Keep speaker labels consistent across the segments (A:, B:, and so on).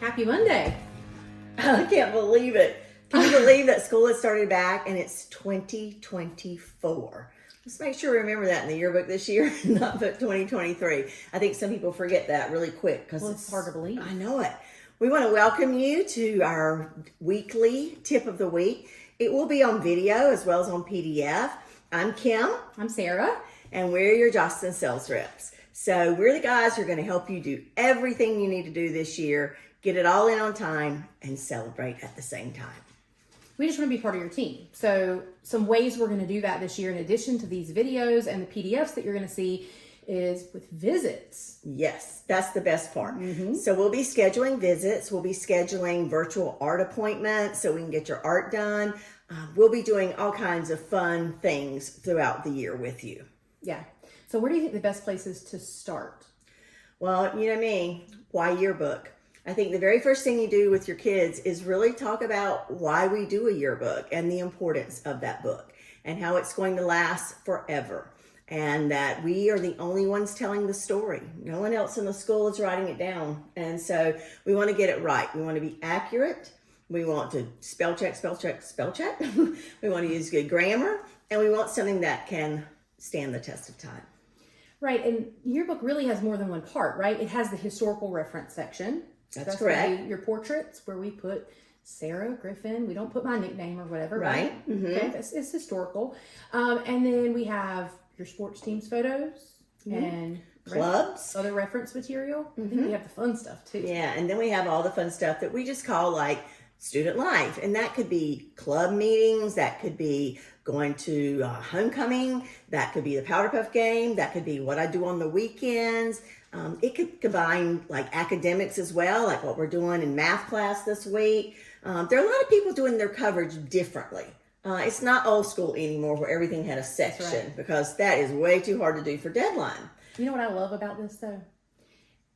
A: Happy Monday.
B: I can't believe it. Can you believe that school has started back and it's 2024? Let's make sure we remember that in the yearbook this year and not put 2023. I think some people forget that really quick because
A: it's hard to believe.
B: I know it. We want to welcome you to our weekly tip of the week. It will be on video as well as on PDF. I'm Kim.
A: I'm Sarah.
B: And we're your Jostens sales reps. So we're the guys who are going to help you do everything you need to do this year, get it all in on time, and celebrate at the same time.
A: We just want to be part of your team. So some ways we're going to do that this year, in addition to these videos and the PDFs that you're going to see, is with visits.
B: Yes, that's the best part. So we'll be scheduling visits. We'll be scheduling virtual art appointments so we can get your art done. We'll be doing all kinds of fun things throughout the year with you.
A: Yeah. So where do you think the best place is to start?
B: Well, you know me, why yearbook? I think the very first thing you do with your kids is really talk about why we do a yearbook and the importance of that book and how it's going to last forever. And that we are the only ones telling the story. No one else in the school is writing it down. And so we want to get it right. We want to be accurate. We want to spell check. We want to use good grammar. And we want something that can stand the test of time.
A: Right. And yearbook really has more than one part, right? It has the historical reference section.
B: That's correct.
A: Your portraits, where we put Sarah Griffin. We don't put my nickname or whatever.
B: Right.
A: Okay. It's historical. And then we have your sports team's photos and
B: clubs,
A: other reference material. I think we have the fun stuff too.
B: Yeah, and then we have all the fun stuff that we just call like student life, and that could be club meetings, that could be going to homecoming, that could be the Powder Puff game, that could be what I do on the weekends. It could combine like academics as well, like what we're doing in math class this week. There are a lot of people doing their coverage differently. It's not old school anymore where everything had a section, because that is way too hard to do for deadline.
A: You know what I love about this though?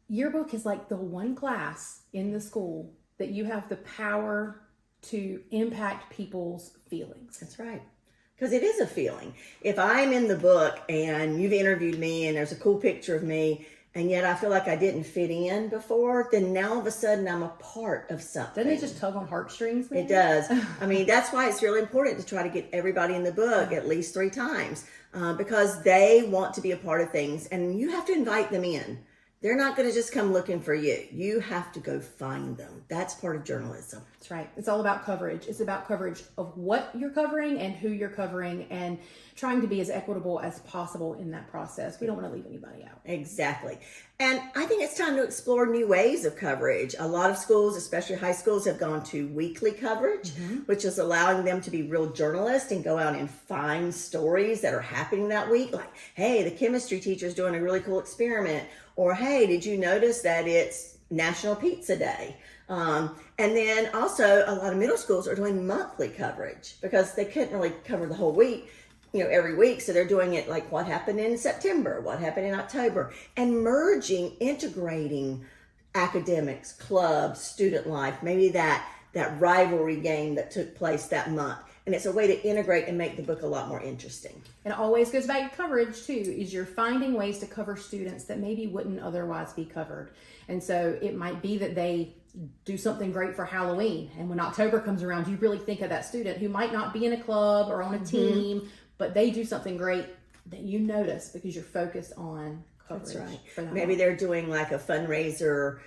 A: Yearbook is like the one class in the school that you have the power to impact people's feelings.
B: That's right. Because it is a feeling. If I'm in the book and you've interviewed me and there's a cool picture of me, and yet I feel like I didn't fit in before, then now all of a sudden I'm a part of something.
A: Doesn't it just tug on heartstrings?
B: It does. I mean, that's why it's really important to try to get everybody in the book at least 3 times because they want to be a part of things, and you have to invite them in. They're not going to just come looking for you. You have to go find them. That's part of journalism.
A: That's right. It's all about coverage. It's about coverage of what you're covering and who you're covering, and trying to be as equitable as possible in that process. We don't want to leave anybody out.
B: Exactly. And I think it's time to explore new ways of coverage. A lot of schools, especially high schools, have gone to weekly coverage, which is allowing them to be real journalists and go out and find stories that are happening that week. Like, hey, the chemistry teacher's doing a really cool experiment. Or, hey, did you notice that it's National Pizza Day? And then also a lot of middle schools are doing monthly coverage because they couldn't really cover the whole week, every week. So they're doing it like what happened in September, what happened in October, and integrating academics, clubs, student life, maybe that rivalry game that took place that month. And it's a way to integrate and make the book a lot more interesting.
A: And it always goes back to coverage too, is you're finding ways to cover students that maybe wouldn't otherwise be covered. And so it might be that they do something great for Halloween, and when October comes around, you really think of that student who might not be in a club or on a team, but they do something great that you notice because you're focused on coverage.
B: That's right.
A: For that
B: Maybe
A: month.
B: they're doing like a fundraiser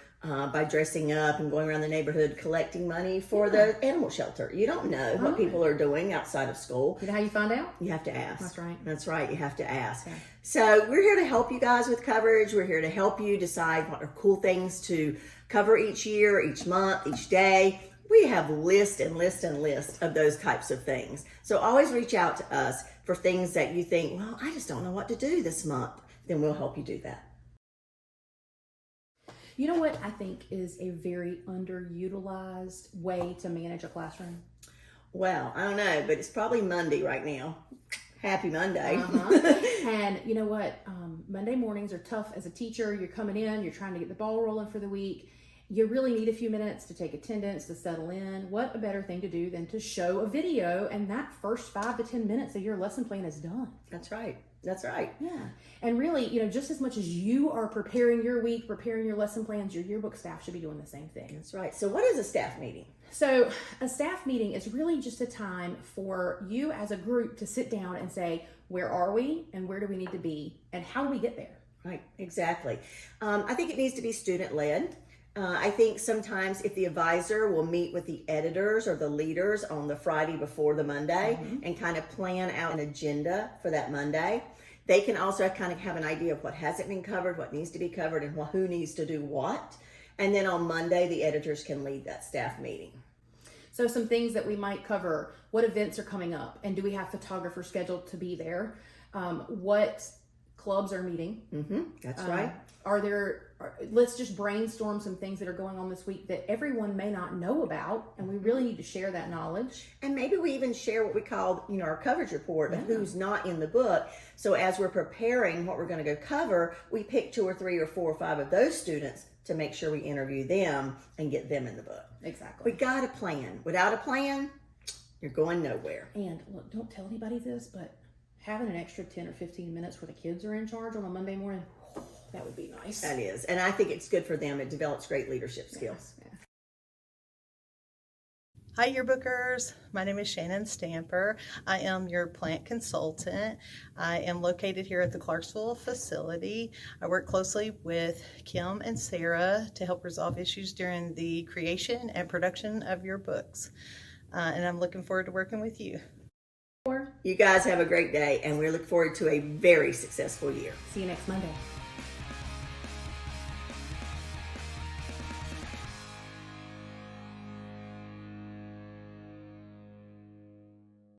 B: by dressing up and going around the neighborhood collecting money for the animal shelter. You don't know what people are doing outside of school.
A: You know how you find out?
B: You have to ask.
A: That's right.
B: That's right. You have to ask.
A: Okay.
B: So we're here to help you guys with coverage. We're here to help you decide what are cool things to cover each year, each month, each day. We have lists and lists and lists of those types of things. So always reach out to us for things that you think, well, I just don't know what to do this month. Then we'll help you do that.
A: You know what I think is a very underutilized way to manage a classroom?
B: Well, I don't know, but it's probably Monday right now. Happy Monday.
A: And you know what? Monday mornings are tough as a teacher. You're coming in, you're trying to get the ball rolling for the week, you really need a few minutes to take attendance, to settle in. What a better thing to do than to show a video, and that first 5 to 10 minutes of your lesson plan is done.
B: That's right. That's right.
A: Yeah. And really, just as much as you are preparing your week, preparing your lesson plans, your yearbook staff should be doing the same thing.
B: That's right. So what is a staff meeting?
A: So a staff meeting is really just a time for you as a group to sit down and say, where are we and where do we need to be and how do we get there?
B: Right, exactly. I think it needs to be student-led. I think sometimes if the advisor will meet with the editors or the leaders on the Friday before the Monday and kind of plan out an agenda for that Monday, they can also kind of have an idea of what hasn't been covered, what needs to be covered, and who needs to do what. And then on Monday, the editors can lead that staff meeting.
A: So some things that we might cover: what events are coming up, and do we have photographers scheduled to be there? What clubs are meeting?
B: That's right.
A: Let's just brainstorm some things that are going on this week that everyone may not know about, and we really need to share that knowledge.
B: And maybe we even share what we call, our coverage report of who's not in the book. So as we're preparing what we're going to go cover, we pick 2 or 3 or 4 or 5 of those students to make sure we interview them and get them in the book.
A: Exactly.
B: We got a plan. Without a plan, you're going nowhere.
A: And look, don't tell anybody this, but having an extra 10 or 15 minutes where the kids are in charge on a Monday morning, that would be nice.
B: That is. And I think it's good for them. It develops great leadership skills.
A: Yeah.
C: Hi yearbookers, my name is Shannon Stamper. I am your plant consultant. I am located here at the Clarksville facility. I work closely with Kim and Sarah to help resolve issues during the creation and production of your books. And I'm looking forward to working with you.
B: You guys have a great day, and we look forward to a very successful year.
A: See you next Monday.